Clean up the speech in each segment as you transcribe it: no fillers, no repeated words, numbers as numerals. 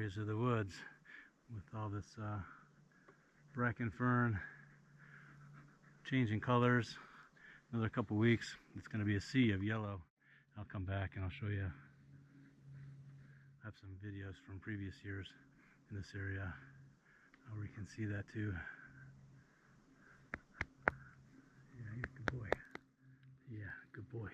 areas of the woods with all this bracken fern changing colors. Another couple weeks, it's going to be a sea of yellow. I'll come back and I'll show you. I have some videos from previous years in this area where you can see that too. Yeah, you're a good boy. Yeah, good boy.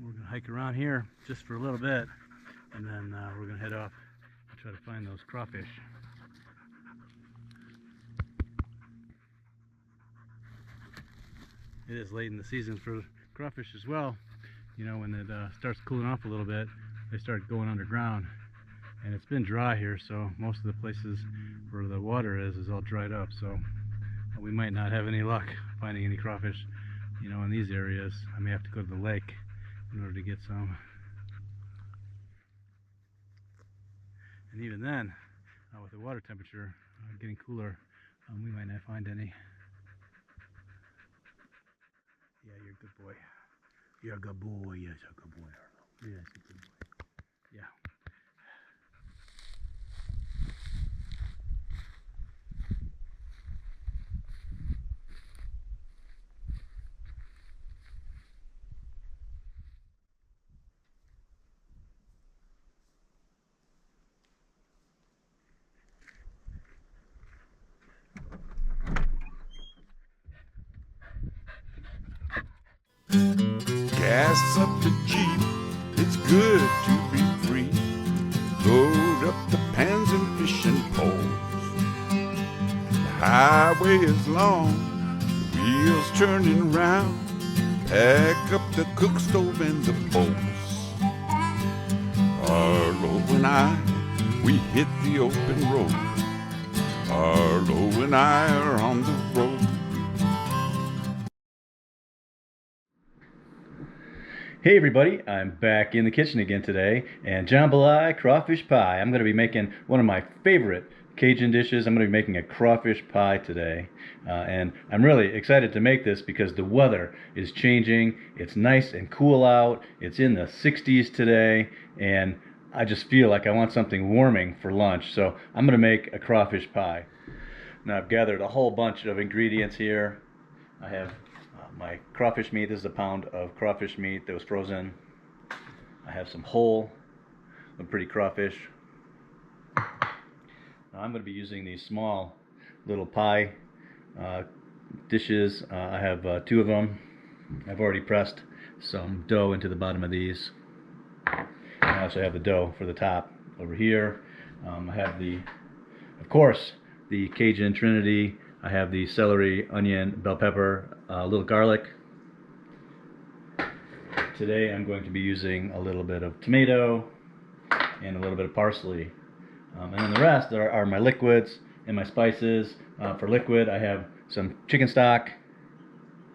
We're going to hike around here just for a little bit, and then we're going to head off and try to find those crawfish. It is late in the season for crawfish as well. You know, when it starts cooling off a little bit, they start going underground. And it's been dry here, so most of the places where the water is all dried up. So we might not have any luck finding any crawfish, you know, in these areas. I may have to go to the lake in order to get some. And even then, with the water temperature getting cooler, we might not find any. Yeah, you're a good boy. You're a good boy. Yes, you're a good boy, Arlo. Yes, you're a good boy. Yeah. Gas up the Jeep, it's good to be free. Load up the pans and fishing poles. The highway is long, the wheels turning round. Pack up the cook stove and the bowls. Arlo and I, we hit the open road. Arlo and I are on the road. Hey everybody, I'm back in the kitchen again today, and jambalaya crawfish pie. I'm going to be making one of my favorite Cajun dishes. I'm going to be making a crawfish pie today, and I'm really excited to make this because the weather is changing. It's nice and cool out. It's in the 60s today, and I just feel like I want something warming for lunch, so I'm going to make a crawfish pie. Now I've gathered a whole bunch of ingredients here. I have my crawfish meat. This is a pound of crawfish meat that was frozen. I have some whole, pretty crawfish. Now I'm going to be using these small little pie dishes. I have 2 of them. I've already pressed some dough into the bottom of these. I also have the dough for the top over here. I have of course, the Cajun Trinity. I have the celery, onion, bell pepper, a little garlic. Today I'm going to be using a little bit of tomato and a little bit of parsley. And then the rest are my liquids and my spices. For liquid, I have some chicken stock.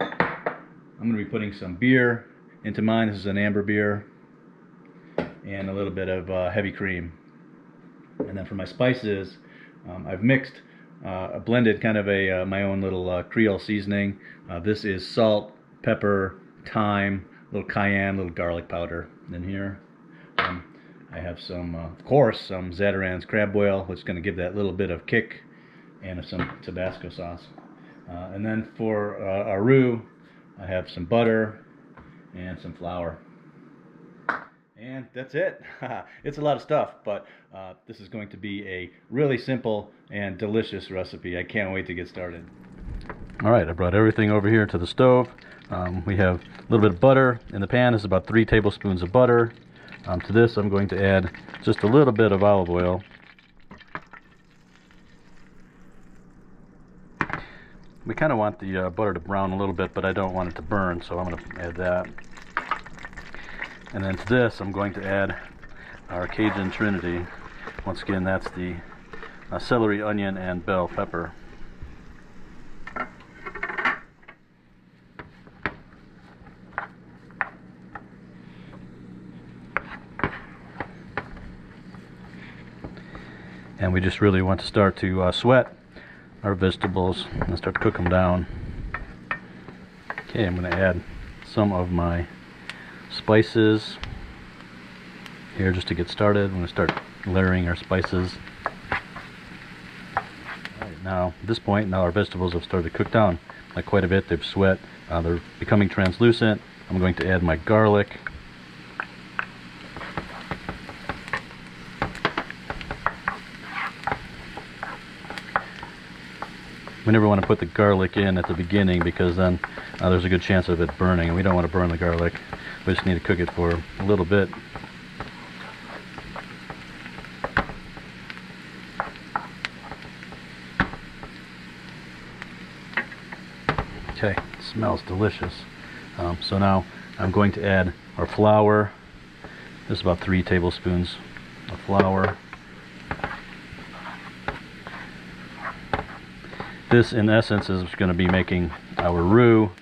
I'm going to be putting some beer into mine. This is an amber beer. And a little bit of heavy cream. And then for my spices, I've mixed blended kind of my own little Creole seasoning. This is salt, pepper, thyme, a little cayenne, a little garlic powder. In here, I have some, of course, some Zatarain's crab boil, which is going to give that little bit of kick, and some Tabasco sauce. And then for our roux, I have some butter and some flour. And that's it. It's a lot of stuff, but this is going to be a really simple and delicious recipe. I can't wait to get started. Alright, I brought everything over here to the stove. We have a little bit of butter in the pan. This is about 3 tablespoons of butter. To this I'm going to add just a little bit of olive oil. We kind of want the butter to brown a little bit, but I don't want it to burn, so I'm going to add that. And then to this, I'm going to add our Cajun Trinity. Once again, that's the celery, onion, and bell pepper. And we just really want to start to sweat our vegetables and start to cook them down. Okay, I'm going to add some of my spices here just to get started. I'm going to start layering our spices. Right, now, at this point, now our vegetables have started to cook down like quite a bit. They've sweat. They're becoming translucent. I'm going to add my garlic. We never want to put the garlic in at the beginning because then there's a good chance of it burning, and we don't want to burn the garlic. We just need to cook it for a little bit. Okay, it smells delicious. So now I'm going to add our flour. This is about 3 tablespoons of flour. This, in essence, is going to be making our roux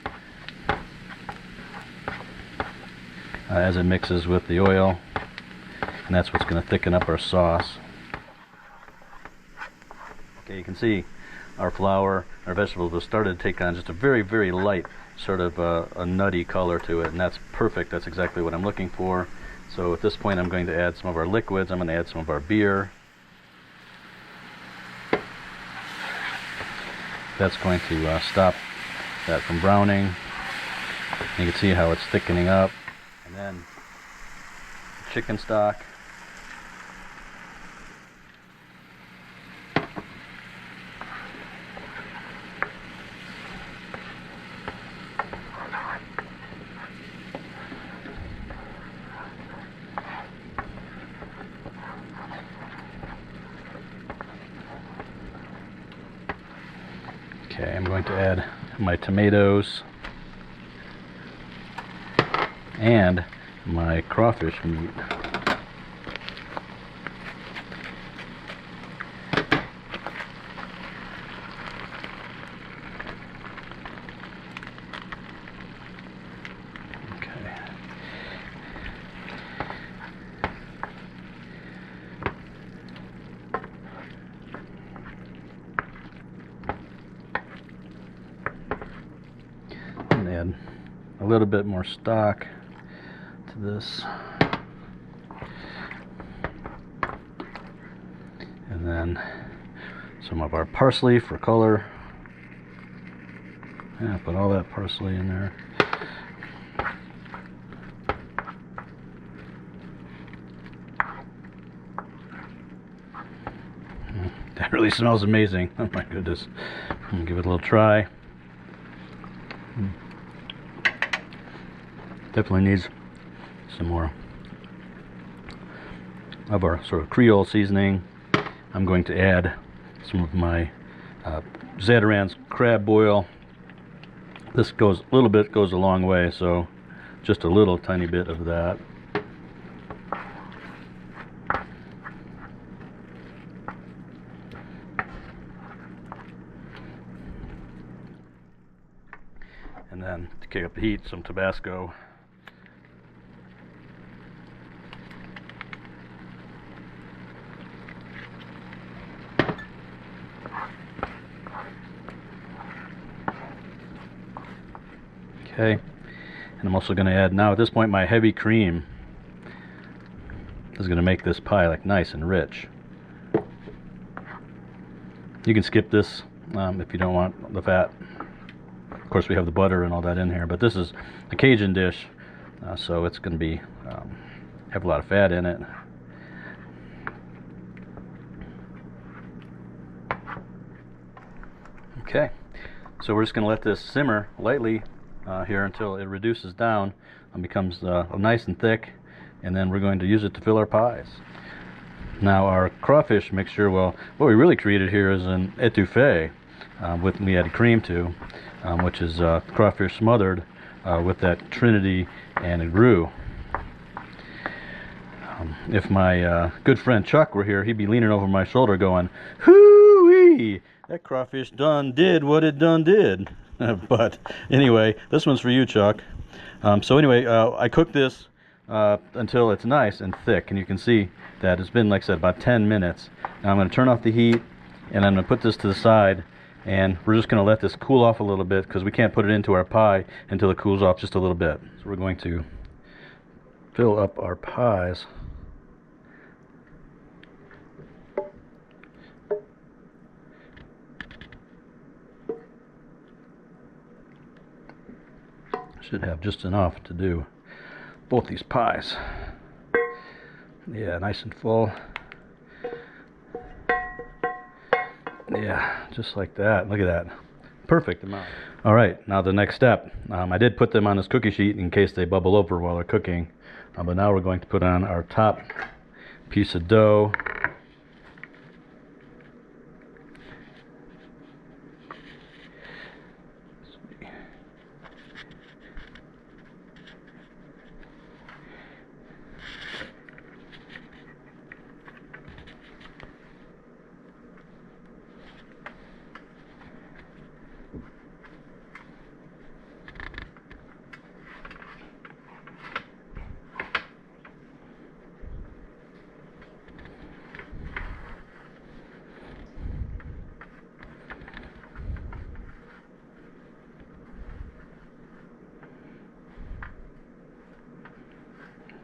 as it mixes with the oil, and that's what's going to thicken up our sauce. Okay, you can see our flour, our vegetables have started to take on just a very, very light sort of a nutty color to it, and that's perfect. That's exactly what I'm looking for. So at this point, I'm going to add some of our liquids. I'm going to add some of our beer. That's going to stop that from browning. You can see how it's thickening up. And then chicken stock. Okay, I'm going to add my tomatoes and my crawfish meat. Okay. And add a little bit more stock to this, and then some of our parsley for color. Yeah, put all that parsley in there. That really smells amazing. Oh my goodness. I'm gonna give it a little try. Definitely needs some more of our sort of Creole seasoning. I'm going to add some of my Zatarain's crab boil. This goes a little bit, goes a long way, so just a little tiny bit of that. And then to kick up the heat, some Tabasco. Okay, and I'm also going to add, now at this point, my heavy cream is going to make this pie like nice and rich. You can skip this if you don't want the fat. Of course, we have the butter and all that in here, but this is a Cajun dish, so it's going to be have a lot of fat in it. Okay, so we're just going to let this simmer lightly here until it reduces down and becomes nice and thick, and then we're going to use it to fill our pies. Now our crawfish mixture, well, what we really created here is an etouffee, we added cream to, which is crawfish smothered with that Trinity and a roux. If my good friend Chuck were here, he'd be leaning over my shoulder going, "Hoo-wee! That crawfish done did what it done did." But anyway, this one's for you, Chuck. So anyway, I cooked this until it's nice and thick, and you can see that it's been, like I said, about 10 minutes. Now I'm going to turn off the heat, and I'm going to put this to the side And we're just going to let this cool off a little bit because we can't put it into our pie until it cools off just a little bit. So we're going to fill up our pies. Should have just enough to do both these pies. Yeah, nice and full. Yeah, just like that. Look at that. Perfect amount. Alright, now the next step. I did put them on this cookie sheet in case they bubble over while they're cooking. But now we're going to put on our top piece of dough.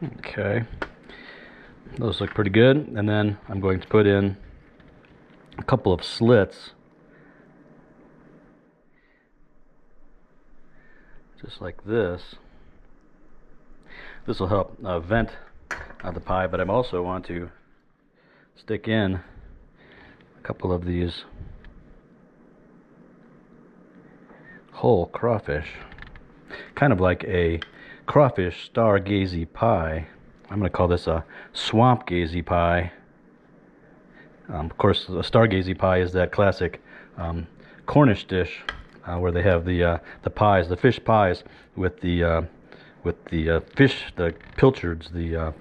Okay, those look pretty good. And then I'm going to put in a couple of slits, just like this. This will help vent the pie, but I also want to stick in a couple of these whole crawfish, kind of like a crawfish Stargazy pie. I'm going to call this a Swampgazy pie. Of course, the Stargazy pie is that classic Cornish dish where they have the pies, the fish pies with the fish, the pilchards, the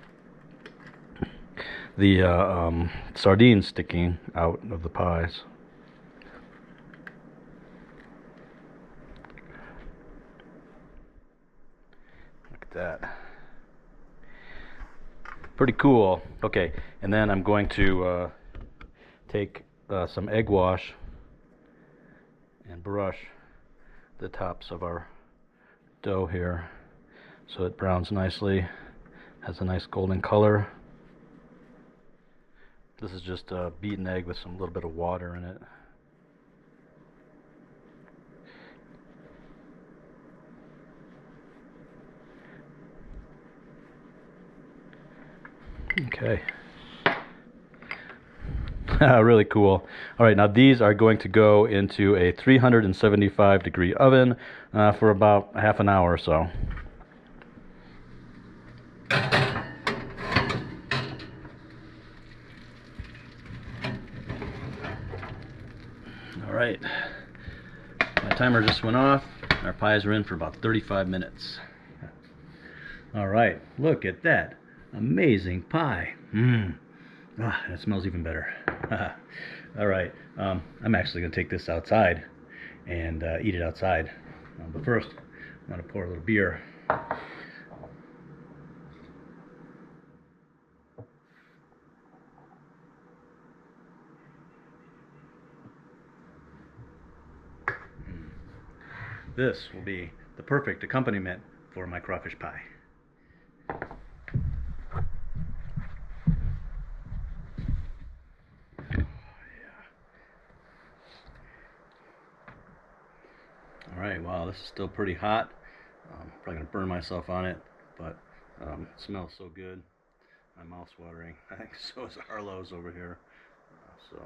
sardines sticking out of the pies. That pretty cool. Okay, and then I'm going to take some egg wash and brush the tops of our dough here so it browns nicely, has a nice golden color. This is just a beaten egg with some little bit of water in it. Okay. Really cool. Alright, now these are going to go into a 375 degree oven for about half an hour or so. Alright, my timer just went off. Our pies are in for about 35 minutes. Alright, look at that. Amazing pie. Ah, that smells even better. Alright, I'm actually going to take this outside and eat it outside. But first, I'm going to pour a little beer. This will be the perfect accompaniment for my crawfish pie. Alright, wow, this is still pretty hot. Probably going to burn myself on it, but it smells so good. My mouth's watering. I think so is Arlo's over here. So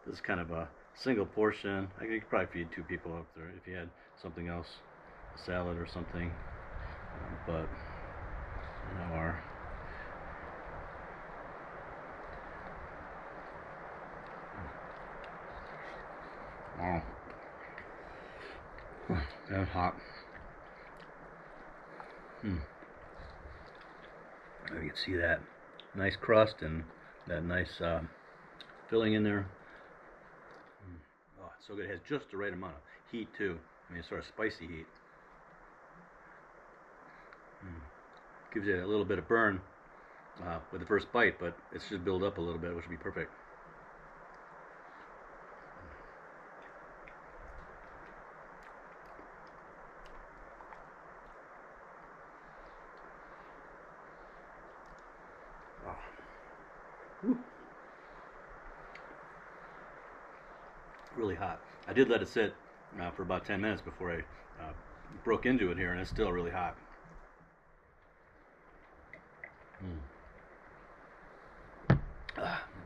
this is kind of a single portion. I could probably feed 2 people up there if you had something else, a salad or something. But now our wow. That's hot. You can see that nice crust and that nice filling in there. Oh, it's so good. It has just the right amount of heat too. I mean, it's sort of spicy heat. Gives you a little bit of burn with the first bite, but it should build up a little bit, which would be perfect. Whew. Really hot. I did let it sit for about 10 minutes before I broke into it here, and it's still really hot.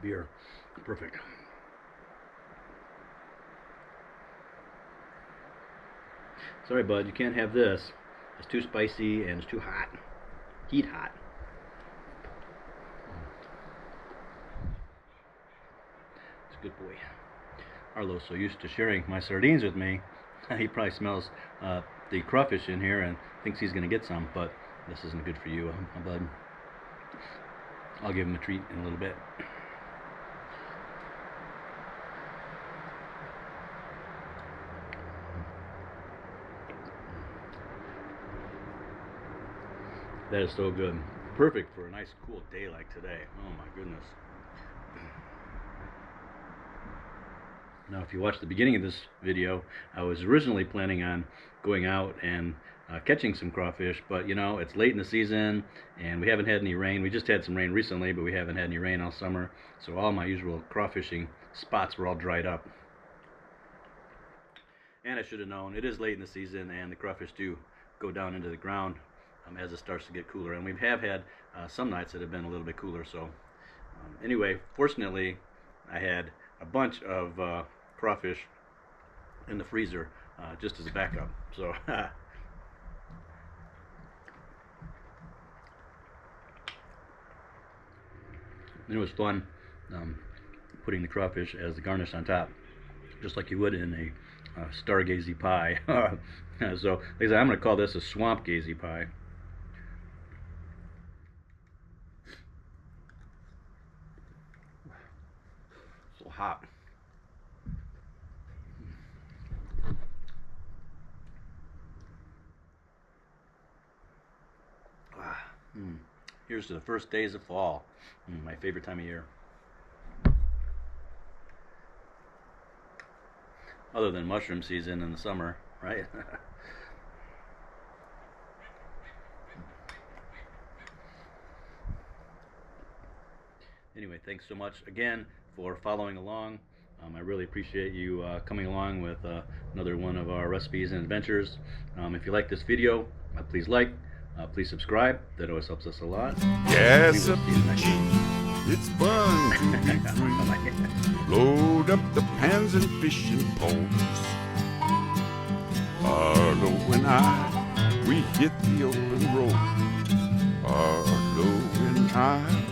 Beer, perfect. Sorry, bud, you can't have this. It's too spicy and it's too hot. Heat hot. It's a good boy. Arlo's so used to sharing my sardines with me, he probably smells the crawfish in here and thinks he's going to get some, but this isn't good for you, bud. I'll give him a treat in a little bit. That is so good. Perfect for a nice cool day like today. Oh my goodness. Now if you watch the beginning of this video, I was originally planning on going out and catching some crawfish, but you know, it's late in the season and we haven't had any rain. We just had some rain recently, but we haven't had any rain all summer, so all my usual crawfishing spots were all dried up. And I should have known, it is late in the season and the crawfish do go down into the ground as it starts to get cooler, and we have had some nights that have been a little bit cooler. So anyway, fortunately I had a bunch of crawfish in the freezer just as a backup. So it was fun putting the crawfish as the garnish on top, just like you would in a Stargazy pie. So like I said, I'm going to call this a Swampgazy pie. So hot. Here's to the first days of fall. My favorite time of year. Other than mushroom season in the summer, right? Anyway, thanks so much again for following along. I really appreciate you coming along with another one of our recipes and adventures. If you like this video, please like, please subscribe. That always helps us a lot. Gas up the Jeep, it's fun to be free. Load up the pans and fishing poles. Arlo and I, we hit the open road. Arlo and I.